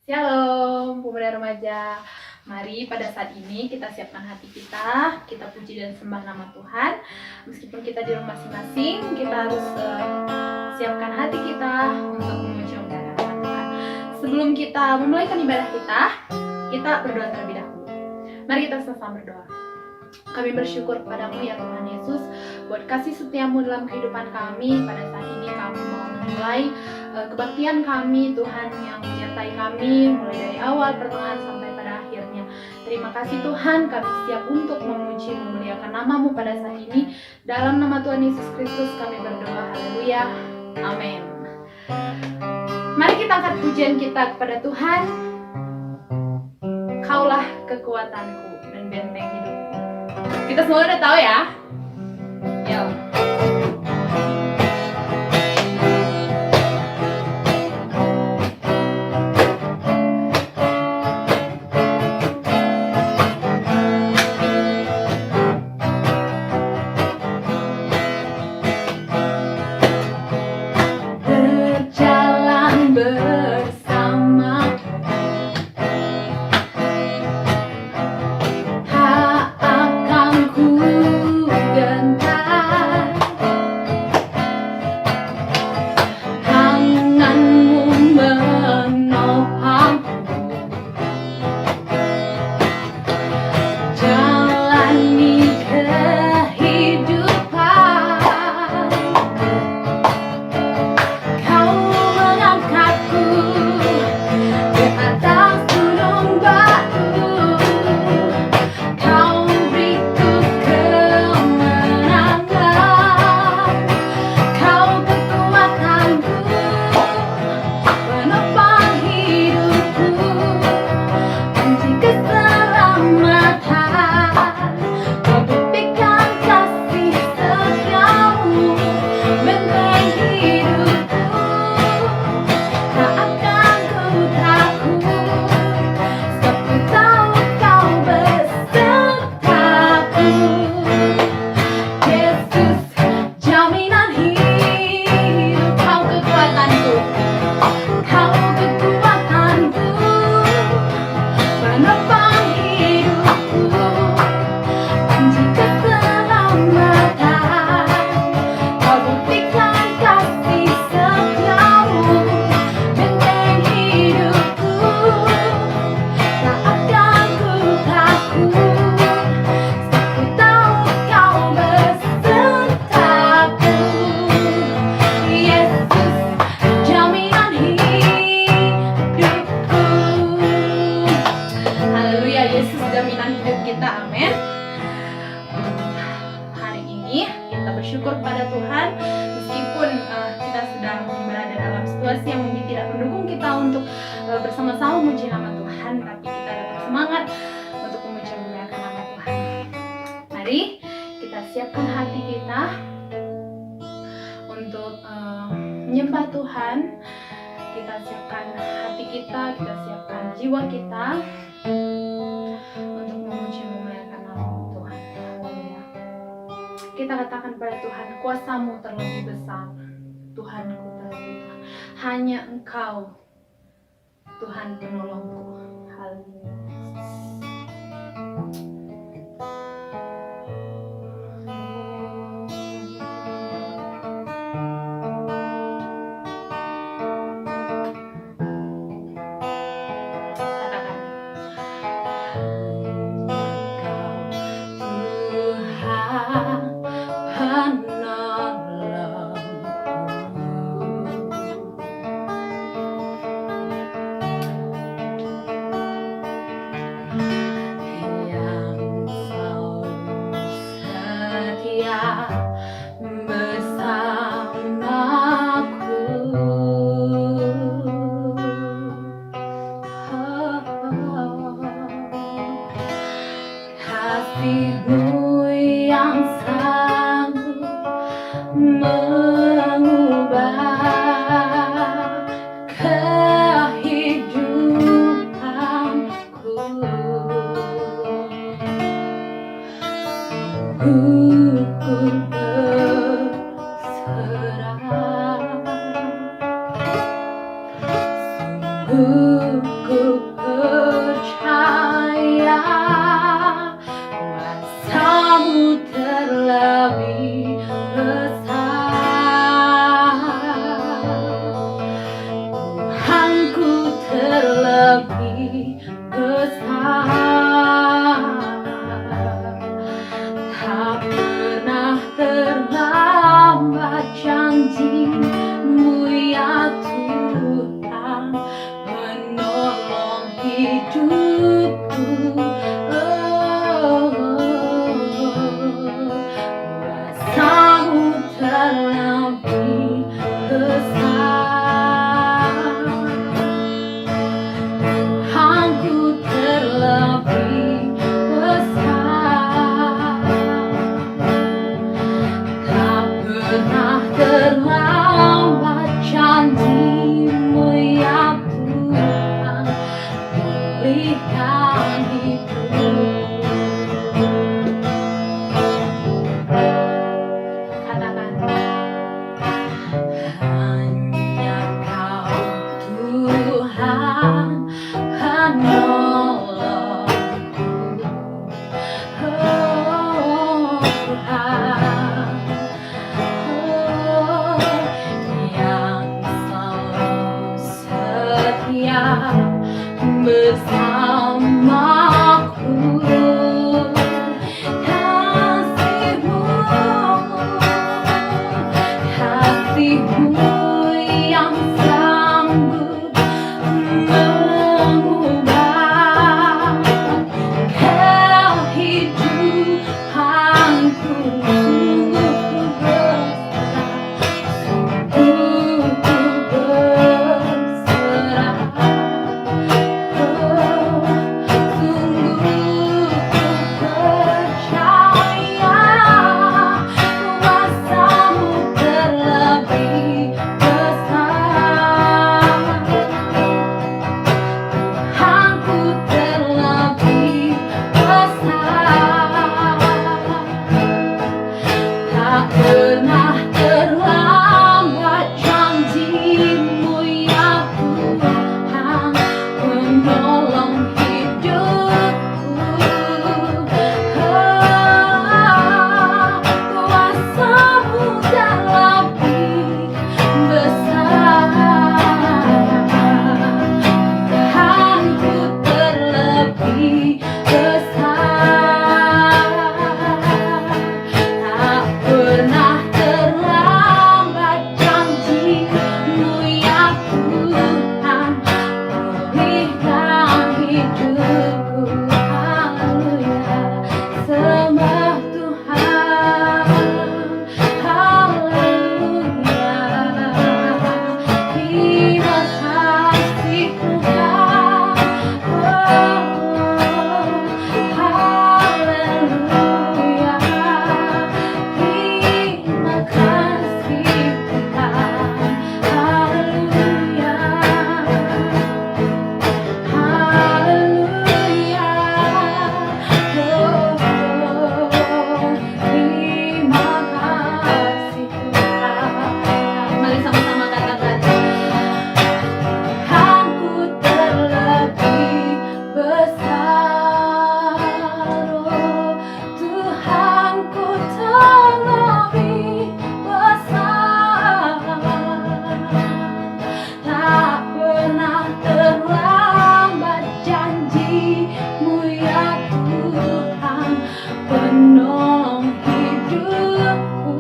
Shalom, pemuda remaja. Mari pada saat ini kita siapkan hati kita, kita puji dan sembah nama Tuhan. Meskipun kita di rumah masing-masing, kita harus siapkan hati kita untuk memuji dan memuliakan nama Tuhan. Sebelum kita memulaikan ibadah kita berdoa terlebih dahulu. Mari kita sama-sama berdoa. Kami bersyukur kepadamu ya Tuhan Yesus, buat kasih setiamu dalam kehidupan kami. Pada saat ini kami mau memulai kebaktian kami, Tuhan yang menyertai kami mulai dari awal, pertengahan sampai pada akhirnya. Terima kasih Tuhan, kami siap untuk memuji, memuliakan namamu pada saat ini. Dalam nama Tuhan Yesus Kristus kami berdoa, haleluya, amin. Mari kita angkat pujian kita kepada Tuhan. Kaulah kekuatanku dan benteng hidupku. Kita semua udah tahu ya? Yuk. Bersama-sama memuji nama Tuhan, tapi kita dapat semangat untuk memuji dan memuliakan nama Tuhan. Mari kita siapkan hati kita untuk menyembah Tuhan. Kita siapkan hati kita siapkan jiwa kita untuk memuji dan memuliakan nama Tuhan. Haleluya. Kita katakan pada Tuhan, kuasamu terlebih besar, Tuhanku terlebih besar. Hanya Engkau Tuhan penolongku. Haleluya. Katakan. Tuhan penolongku. ku percaya kuasa-Mu terlebih besar. Tuhanku terlebih besar, tak pernah terlambat janji-Mu ya Tuhan, menolong hidupku. Kuasa-Mu terlebih besar, Tuhanku terlebih besar, tak pernah terlambat janji-Mu ya Tuhan, pulihkan hidupku. Katakan, hanya Kau Tuhan penolongku. Oh Tuhan, oh, yang selalu setia bersamaku. Kasih-Mu yang sanggup mengubah kehidupanku. Sungguh ku berserah, sungguh ku percaya kuasa-Mu terlebih besar, Tuhanku terlebih besar, tak pernah terlambat janji-Mu ya Tuhan, menolong hidupku. Kuasa-Mu terlebih besar, Tuhanku terlebih besar, tak pernah terlambat janji-Mu ya Tuhan, pulihkan hidupku. Haleluya, sembah Tuhan. Haleluya, terima kasih Tuhan. Oh, haleluya, terima kasih Tuhan. Haleluya, haleluya, oh, terima kasih Tuhan. Mari sama-sama katakan, Tuhanku terlebih besar, oh, Tuhanku terlebih besar, tak pernah terlambat janji-Mu ya Tuhan, penolong hidupku.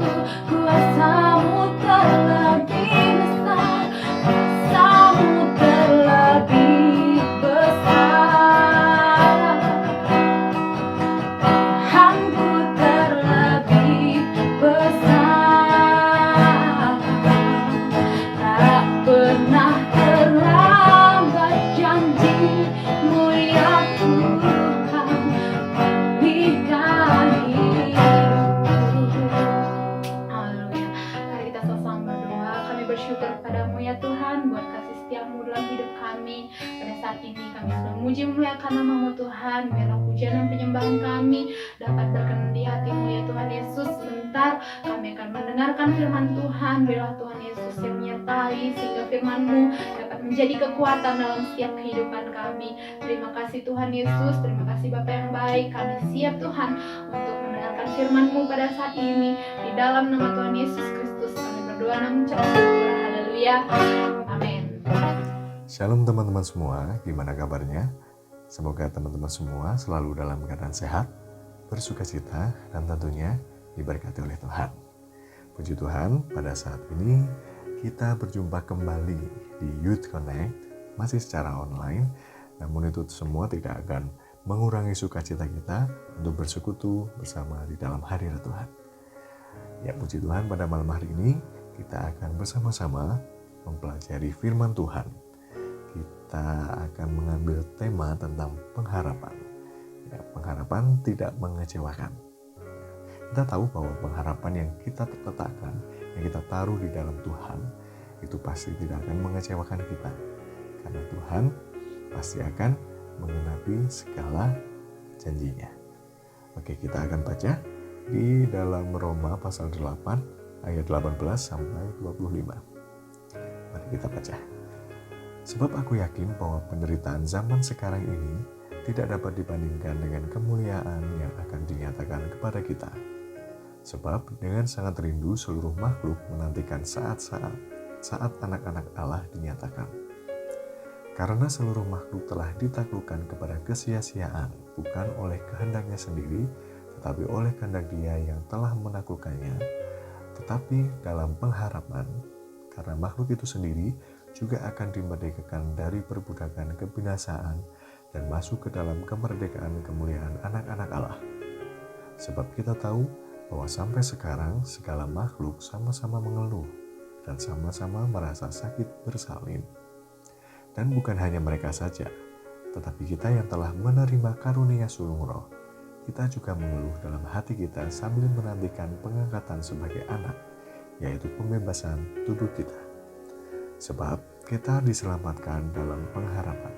Kuasa-Mu terlebih besar, kuasa-Mu terlebih besar, Tuhanku terlebih besar, tak pernah terlambat janji-Mu ya Tuhan, pulihkan hidupku. Haleluya. Mari kita sama-sama berdoa. Kami bersyukur kepadamu ya Tuhan buat kasih setia-Mu dalam hidup kami. Pada saat ini kami sedang memuji memuliakan nama-Mu Tuhan. Biarlah pujian dan penyembahan kami dapat berkenan di hati-Mu ya Tuhan Yesus. Sebentar kami akan mendengarkan firman Tuhan. Biarlah Tuhan Yesus yang menyertai sehingga firman-Mu dapat menjadi kekuatan dalam setiap kehidupan kami. Terima kasih Tuhan Yesus, terima kasih Bapa yang baik. Kami siap Tuhan untuk mendengarkan firman-Mu pada saat ini. Di dalam nama Tuhan Yesus Kristus kami berdoa dan mengucap syukur. Haleluya. Amin. Shalom teman-teman semua, gimana kabarnya? Semoga teman-teman semua selalu dalam keadaan sehat, bersukacita, dan tentunya diberkati oleh Tuhan. Puji Tuhan, pada saat ini kita berjumpa kembali di Youth Connect, masih secara online, namun itu semua tidak akan mengurangi sukacita kita untuk bersekutu bersama di dalam hadirat Tuhan. Ya, puji Tuhan, pada malam hari ini kita akan bersama-sama mempelajari firman Tuhan. Kita akan mengambil tema tentang pengharapan. Ya, pengharapan tidak mengecewakan. Kita tahu bahwa pengharapan yang kita letakkan, yang kita taruh di dalam Tuhan, itu pasti tidak akan mengecewakan kita. Karena Tuhan pasti akan menggenapi segala janjinya. Oke, kita akan baca di dalam Roma pasal 8 ayat 18 sampai 25. Mari kita baca. Sebab aku yakin bahwa penderitaan zaman sekarang ini tidak dapat dibandingkan dengan kemuliaan yang akan dinyatakan kepada kita. Sebab dengan sangat rindu seluruh makhluk menantikan saat anak-anak Allah dinyatakan. Karena seluruh makhluk telah ditaklukkan kepada kesia-siaan, bukan oleh kehendaknya sendiri, tetapi oleh kehendak Dia yang telah menaklukkannya. Tetapi dalam pengharapan, karena makhluk itu sendiri juga akan dimerdekakan dari perbudakan kebinasaan dan masuk ke dalam kemerdekaan kemuliaan anak-anak Allah. Sebab kita tahu bahwa sampai sekarang segala makhluk sama-sama mengeluh dan sama-sama merasa sakit bersalin. Dan bukan hanya mereka saja, tetapi kita yang telah menerima karunia sulung roh, kita juga mengeluh dalam hati kita sambil menantikan pengangkatan sebagai anak, yaitu pembebasan tubuh kita. Sebab kita diselamatkan dalam pengharapan.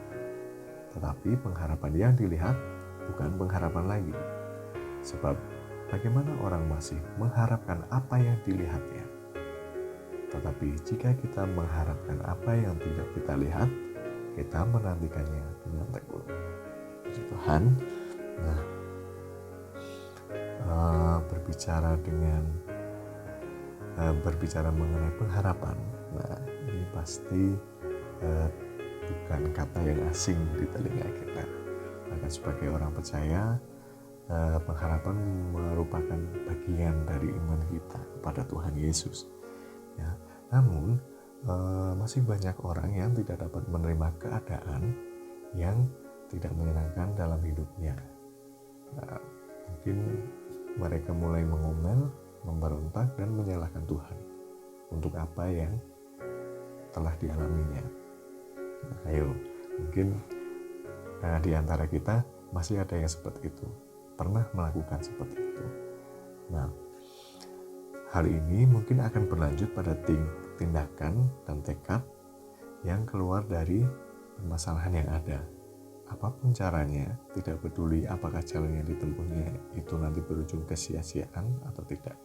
Tetapi pengharapan yang dilihat bukan pengharapan lagi. Sebab bagaimana orang masih mengharapkan apa yang dilihatnya? Tetapi jika kita mengharapkan apa yang tidak kita lihat, kita menantikannya dengan teguh. Puji Tuhan. Nah, berbicara mengenai pengharapan. Nah, ini pasti bukan kata yang asing di telinga kita. Bahkan sebagai orang percaya, pengharapan merupakan bagian dari iman kita kepada Tuhan Yesus. Ya, namun masih banyak orang yang tidak dapat menerima keadaan yang tidak menyenangkan dalam hidupnya. Nah, mungkin mereka mulai mengomel, memberontak, dan menyalahkan Tuhan untuk apa yang telah dialaminya. Nah, ayo, mungkin di antara kita masih ada yang seperti itu, pernah melakukan seperti itu. Nah, hal ini mungkin akan berlanjut pada tindakan dan tekad yang keluar dari permasalahan yang ada. Apapun caranya, tidak peduli apakah jalan yang ditempuhnya itu nanti berujung kesia-siaan atau tidak.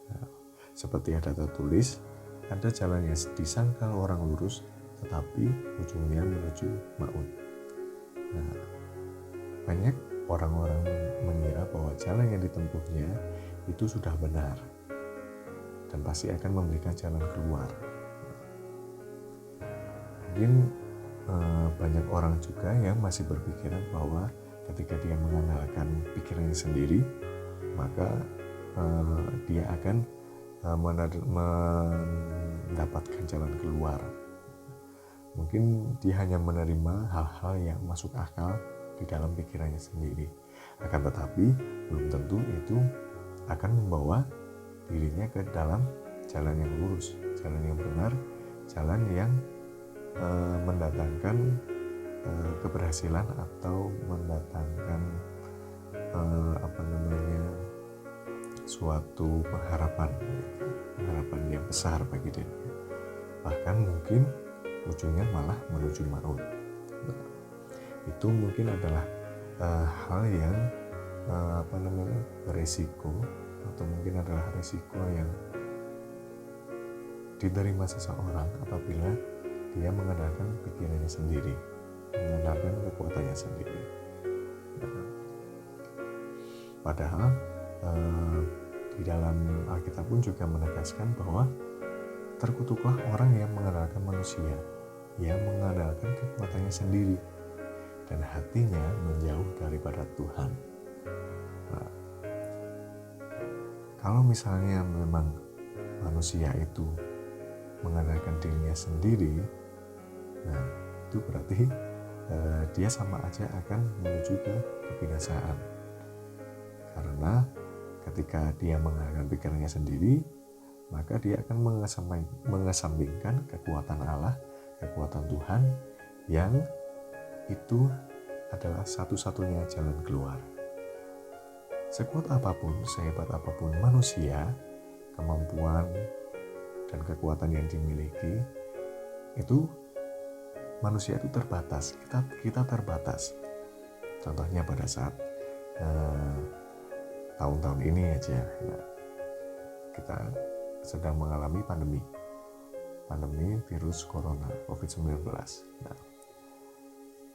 Nah, seperti ada tertulis, ada jalan yang disangkal orang lurus, tetapi ujungnya menuju maut. Nah, banyak orang-orang mengira bahwa jalan yang ditempuhnya itu sudah benar dan pasti akan memberikan jalan keluar. Mungkin banyak orang juga yang masih berpikiran bahwa ketika dia mengandalkan pikirannya sendiri, maka dia akan mendapatkan jalan keluar. Mungkin dia hanya menerima hal-hal yang masuk akal di dalam pikirannya sendiri. Akan tetapi belum tentu itu akan membawa dirinya ke dalam jalan yang lurus, jalan yang benar, jalan yang mendatangkan keberhasilan atau mendatangkan suatu pengharapan yang besar bagi dirinya. Bahkan mungkin ujungnya malah menuju maut. Itu mungkin adalah hal yang beresiko, atau mungkin adalah resiko yang diterima seseorang apabila dia mengandalkan pikirannya sendiri, mengandalkan kekuatannya sendiri. Padahal di dalam Alkitab pun juga menegaskan bahwa terkutuklah orang yang mengandalkan manusia, yang mengandalkan kekuatannya sendiri, dan hatinya menjauh daripada Tuhan. Nah, kalau misalnya memang manusia itu mengandalkan dirinya sendiri, nah itu berarti dia sama aja akan menuju ke kebinasaan. Karena ketika dia mengandalkan pikirannya sendiri, maka dia akan mengesampingkan kekuatan Allah, kekuatan Tuhan yang itu adalah satu-satunya jalan keluar. Sekuat apapun, sehebat apapun manusia, kemampuan dan kekuatan yang dimiliki, itu manusia itu terbatas, kita terbatas. Contohnya pada saat tahun-tahun ini aja, kita sedang mengalami pandemi virus corona COVID-19. Nah,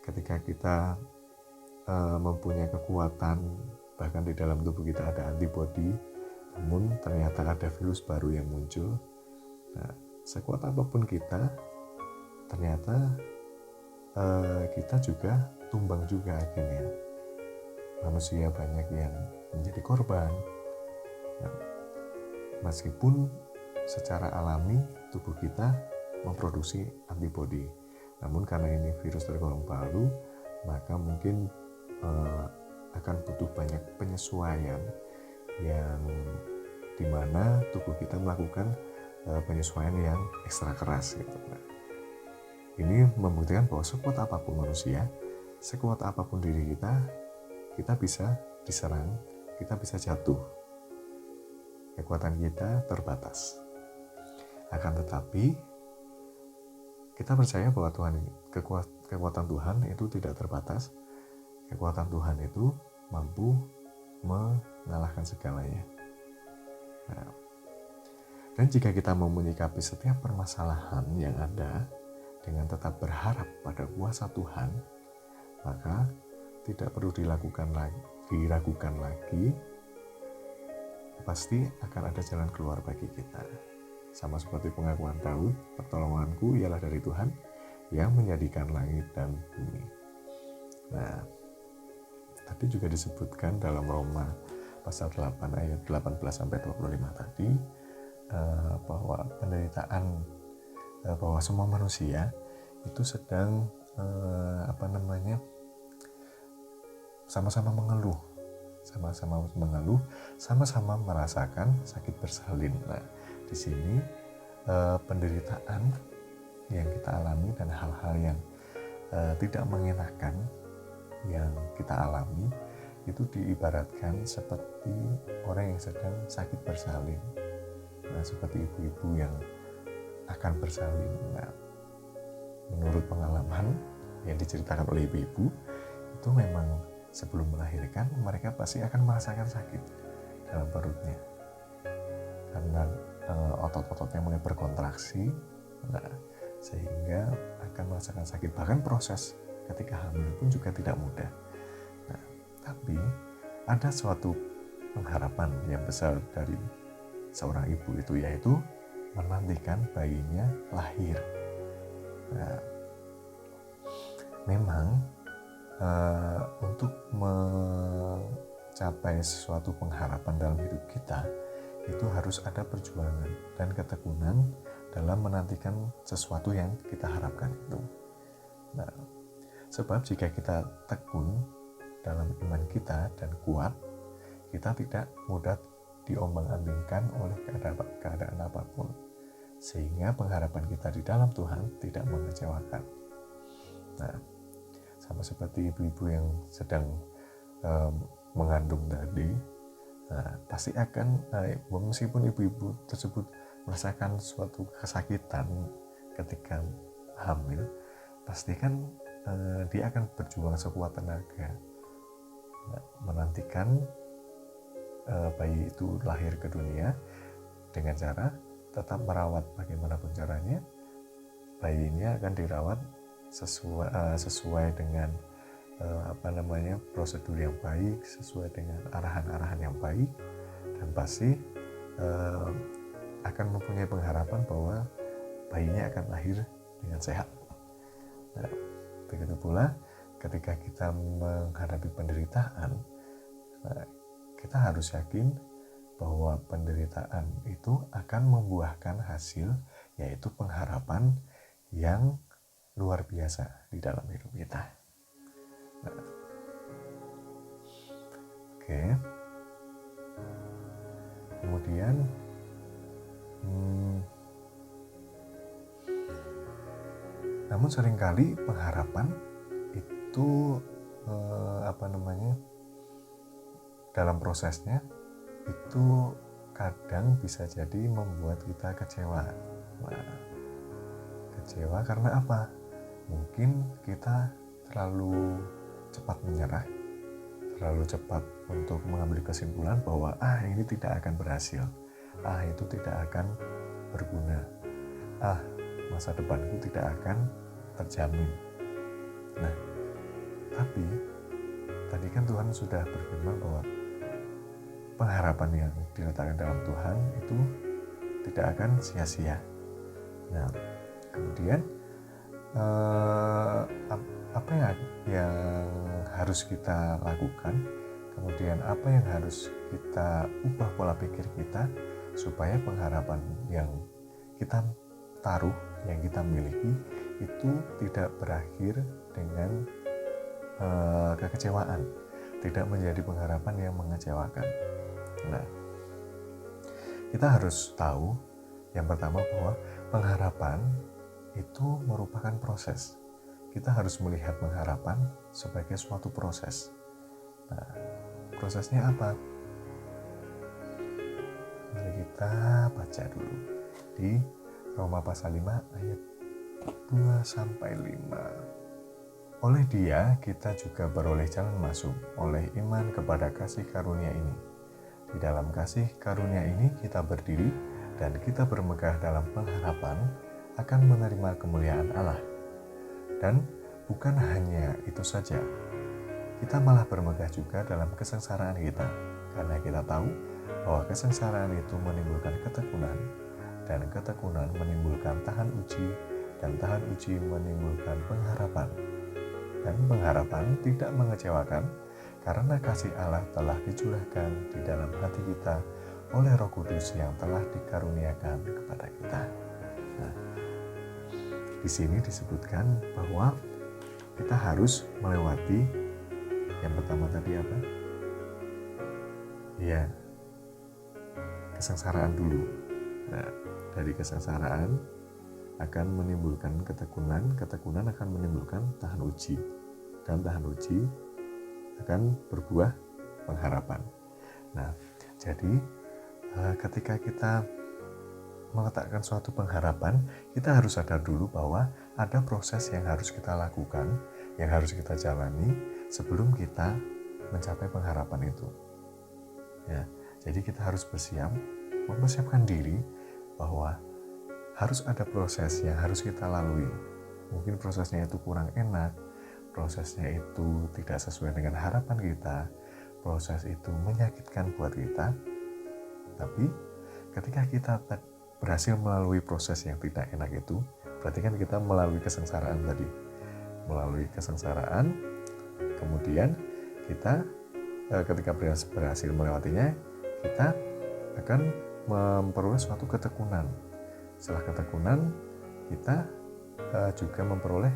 ketika kita mempunyai kekuatan, bahkan di dalam tubuh kita ada antibodi, namun ternyata ada virus baru yang muncul. Nah, sekuat apapun kita, ternyata kita juga tumbang juga akhirnya. Manusia banyak yang menjadi korban. Nah, meskipun secara alami tubuh kita memproduksi antibodi, namun karena ini virus tergolong baru, maka mungkin akan butuh banyak penyesuaian yang dimana tubuh kita melakukan penyesuaian yang ekstra keras gitu. Nah, ini membuktikan bahwa sekuat apapun manusia, sekuat apapun diri kita bisa diserang, kita bisa jatuh. Kekuatan kita terbatas. Akan tetapi kita percaya bahwa kekuatan Tuhan itu tidak terbatas. Kekuatan Tuhan itu mampu mengalahkan segalanya. Nah, dan jika kita mau menyikapi setiap permasalahan yang ada dengan tetap berharap pada kuasa Tuhan, maka tidak perlu diragukan lagi, pasti akan ada jalan keluar bagi kita. Sama seperti pengakuan Daud, pertolonganku ialah dari Tuhan yang menjadikan langit dan bumi. Nah, tadi juga disebutkan dalam Roma pasal 8 ayat 18-25 tadi, bahwa penderitaan, bahwa semua manusia itu sedang sama-sama mengeluh, sama-sama merasakan sakit bersalin. Nah, di sini penderitaan yang kita alami dan hal-hal yang tidak mengenakan yang kita alami itu diibaratkan seperti orang yang sedang sakit bersalin. Nah, seperti ibu-ibu yang akan bersalin. Nah, menurut pengalaman yang diceritakan oleh ibu-ibu, itu memang sebelum melahirkan mereka pasti akan merasakan sakit dalam perutnya karena otot-ototnya mulai berkontraksi, nah, sehingga akan merasakan sakit. Bahkan proses ketika hamil pun juga tidak mudah. Nah, tapi ada suatu pengharapan yang besar dari seorang ibu itu, yaitu menantikan bayinya lahir. Nah, memang untuk mencapai sesuatu pengharapan dalam hidup kita itu harus ada perjuangan dan ketekunan dalam menantikan sesuatu yang kita harapkan itu. Nah, sebab jika kita tekun dalam iman kita dan kuat, kita tidak mudah diombang-ambingkan oleh keadaan apapun, sehingga pengharapan kita di dalam Tuhan tidak mengecewakan. Nah, sama seperti ibu-ibu yang sedang mengandung tadi, nah, pasti akan, meskipun ibu-ibu tersebut merasakan suatu kesakitan ketika hamil, pasti kan dia akan berjuang sekuat tenaga, menantikan bayi itu lahir ke dunia dengan cara tetap merawat bagaimanapun caranya, bayi ini akan dirawat sesuai dengan prosedur yang baik, sesuai dengan arahan-arahan yang baik, dan pasti akan mempunyai pengharapan bahwa bayinya akan lahir dengan sehat. Nah, begitu pula ketika kita menghadapi penderitaan, kita harus yakin bahwa penderitaan itu akan membuahkan hasil, yaitu pengharapan yang luar biasa di dalam hidup kita. Nah, oke. Kemudian namun seringkali pengharapan itu dalam prosesnya itu kadang bisa jadi membuat kita kecewa. Nah, kecewa karena apa? Mungkin kita terlalu cepat menyerah, terlalu cepat untuk mengambil kesimpulan bahwa ini tidak akan berhasil, itu tidak akan berguna, masa depanku tidak akan terjamin. Nah, tapi tadi kan Tuhan sudah berfirman bahwa pengharapan yang diletakkan dalam Tuhan itu tidak akan sia-sia. Nah, kemudian apa yang harus kita lakukan, kemudian apa yang harus kita ubah pola pikir kita supaya pengharapan yang kita taruh, yang kita miliki itu tidak berakhir dengan kekecewaan, tidak menjadi pengharapan yang mengecewakan. Nah, kita harus tahu yang pertama bahwa pengharapan itu merupakan proses. Kita harus melihat pengharapan sebagai suatu proses. Nah, prosesnya apa? Mari kita baca dulu di Roma pasal 5 ayat 2-5. Oleh Dia kita juga beroleh jalan masuk oleh iman kepada kasih karunia ini. Di dalam kasih karunia ini kita berdiri dan kita bermegah dalam pengharapan akan menerima kemuliaan Allah. Dan bukan hanya itu saja, kita malah bermegah juga dalam kesengsaraan kita, karena kita tahu bahwa kesengsaraan itu menimbulkan ketekunan, dan ketekunan menimbulkan tahan uji, dan tahan uji menimbulkan pengharapan. Dan pengharapan tidak mengecewakan, karena kasih Allah telah dicurahkan di dalam hati kita oleh Roh Kudus yang telah dikaruniakan kepada kita. Nah, di sini disebutkan bahwa kita harus melewati yang pertama tadi apa? Ya, kesengsaraan dulu. Nah, dari kesengsaraan akan menimbulkan ketekunan, ketekunan akan menimbulkan tahan uji, dan tahan uji akan berbuah pengharapan. Nah, jadi ketika kita meletakkan suatu pengharapan, kita harus sadar dulu bahwa ada proses yang harus kita lakukan, yang harus kita jalani sebelum kita mencapai pengharapan itu. Ya, jadi kita harus bersiap, mempersiapkan diri bahwa harus ada proses yang harus kita lalui. Mungkin prosesnya itu kurang enak, prosesnya itu tidak sesuai dengan harapan kita, proses itu menyakitkan buat kita. Tapi ketika kita berhasil melalui proses yang tidak enak itu, berarti kan kita melalui kesengsaraan tadi. Melalui kesengsaraan, kemudian kita ketika berhasil melewatinya, kita akan memperoleh suatu ketekunan. Setelah ketekunan, kita juga memperoleh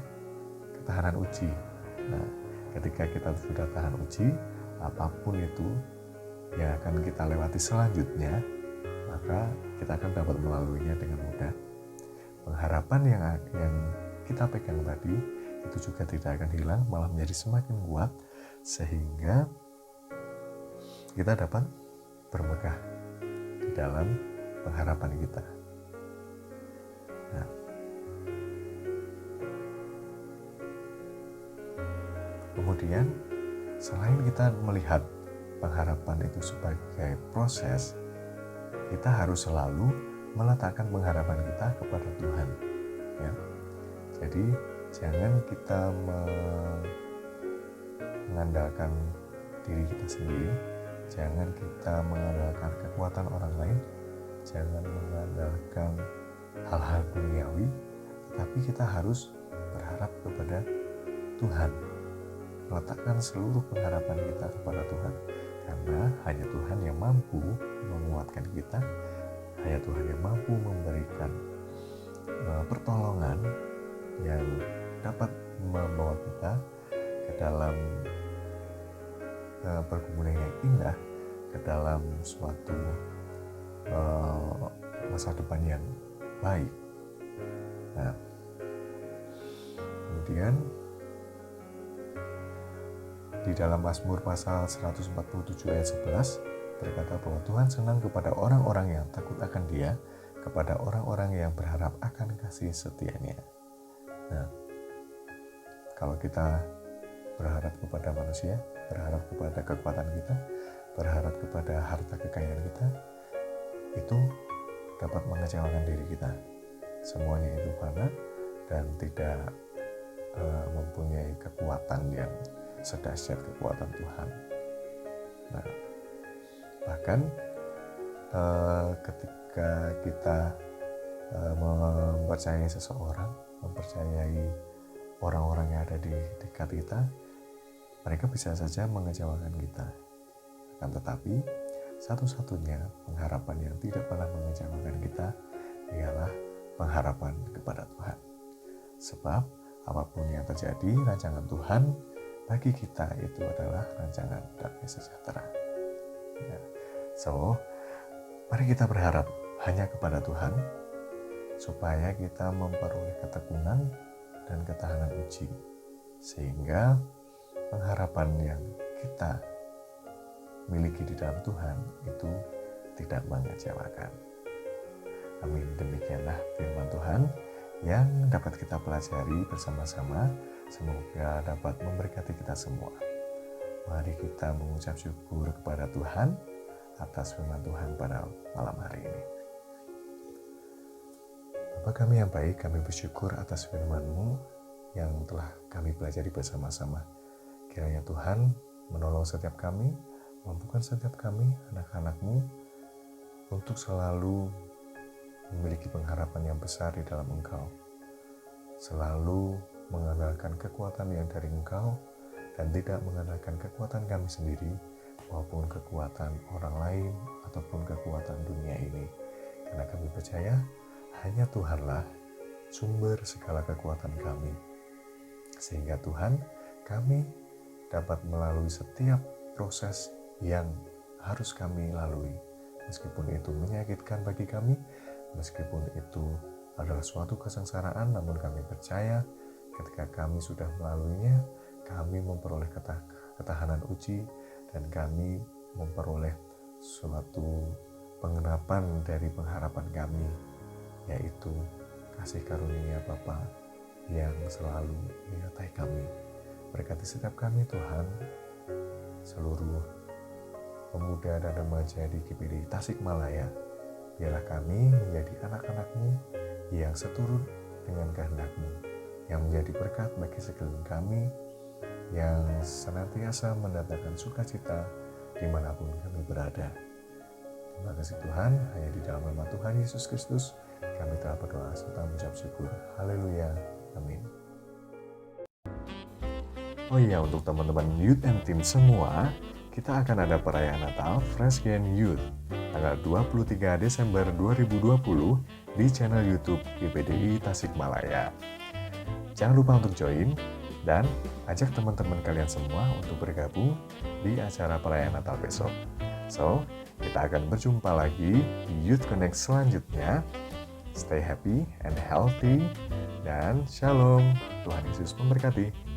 ketahanan uji. Nah, ketika kita sudah tahan uji, apapun itu yang akan kita lewati selanjutnya, maka kita akan dapat melaluinya dengan mudah. Pengharapan yang kita pegang tadi itu juga tidak akan hilang, malah menjadi semakin kuat sehingga kita dapat bermegah di dalam pengharapan kita. Nah, kemudian selain kita melihat pengharapan itu sebagai proses, kita harus selalu meletakkan pengharapan kita kepada Tuhan. Ya. Jadi jangan kita mengandalkan diri kita sendiri, jangan kita mengandalkan kekuatan orang lain, jangan mengandalkan hal-hal duniawi, tapi kita harus berharap kepada Tuhan. Meletakkan seluruh pengharapan kita kepada Tuhan, karena hanya Tuhan yang mampu menguatkan kita, hanya Tuhan yang mampu memberikan pertolongan yang dapat membawa kita ke dalam pergumulan yang indah, ke dalam suatu masa depan yang baik. Nah, kemudian di dalam Mazmur pasal 147 ayat 11 berkata bahwa Tuhan senang kepada orang-orang yang takut akan Dia, kepada orang-orang yang berharap akan kasih setia-Nya. Nah, kalau kita berharap kepada manusia, berharap kepada kekuatan kita, berharap kepada harta kekayaan kita, itu dapat mengecewakan diri kita. Semuanya itu fana dan tidak mempunyai kekuatan yang sedahsyat kekuatan Tuhan. Nah, bahkan ketika kita mempercayai seseorang, mempercayai orang-orang yang ada di dekat kita, mereka bisa saja mengecewakan kita. Akan tetapi, satu-satunya pengharapan yang tidak pernah mengecewakan kita ialah pengharapan kepada Tuhan. Sebab apapun yang terjadi, rancangan Tuhan bagi kita itu adalah rancangan damai sejahtera. Ya. So, mari kita berharap hanya kepada Tuhan, supaya kita memperoleh ketekunan dan ketahanan uji, sehingga pengharapan yang kita miliki di dalam Tuhan itu tidak mengecewakan. Amin. Demikianlah firman Tuhan yang dapat kita pelajari bersama-sama. Semoga dapat memberkati kita semua. Mari kita mengucap syukur kepada Tuhan atas firman Tuhan pada malam hari ini. Bapa kami yang baik, kami bersyukur atas firman-Mu yang telah kami pelajari bersama-sama. Kiranya Tuhan menolong setiap kami, mampukan setiap kami, anak-anak-Mu, untuk selalu memiliki pengharapan yang besar di dalam Engkau. Selalu mengandalkan kekuatan yang dari Engkau dan tidak mengandalkan kekuatan kami sendiri maupun kekuatan orang lain ataupun kekuatan dunia ini. Karena kami percaya hanya Tuhanlah sumber segala kekuatan kami. Sehingga Tuhan, kami dapat melalui setiap proses yang harus kami lalui. Meskipun itu menyakitkan bagi kami, meskipun itu adalah suatu kesengsaraan, namun kami percaya ketika kami sudah melaluinya, kami memperoleh ketahanan uji dan kami memperoleh suatu pengenapan dari pengharapan kami, yaitu kasih karunia Bapa yang selalu menyertai kami. Berkati setiap kami Tuhan, seluruh pemuda dan remaja di GPD Tasikmalaya, biarlah kami menjadi anak-anak-Mu yang seturut dengan kehendak-Mu, yang menjadi berkat bagi sekeliling kami, yang senantiasa mendatangkan sukacita dimanapun kami berada. Terima kasih Tuhan, hanya di dalam nama Tuhan Yesus Kristus kami telah berdoa serta mengucap syukur. Haleluya. Amin. Oh iya, untuk teman-teman Youth and Team semua, kita akan ada perayaan Natal Fresh Gen Youth tanggal 23 Desember 2020 di channel YouTube GPDI Tasikmalaya. Jangan lupa untuk join dan ajak teman-teman kalian semua untuk bergabung di acara perayaan Natal besok. So, kita akan berjumpa lagi di Youth Connect selanjutnya. Stay happy and healthy dan shalom. Tuhan Yesus memberkati.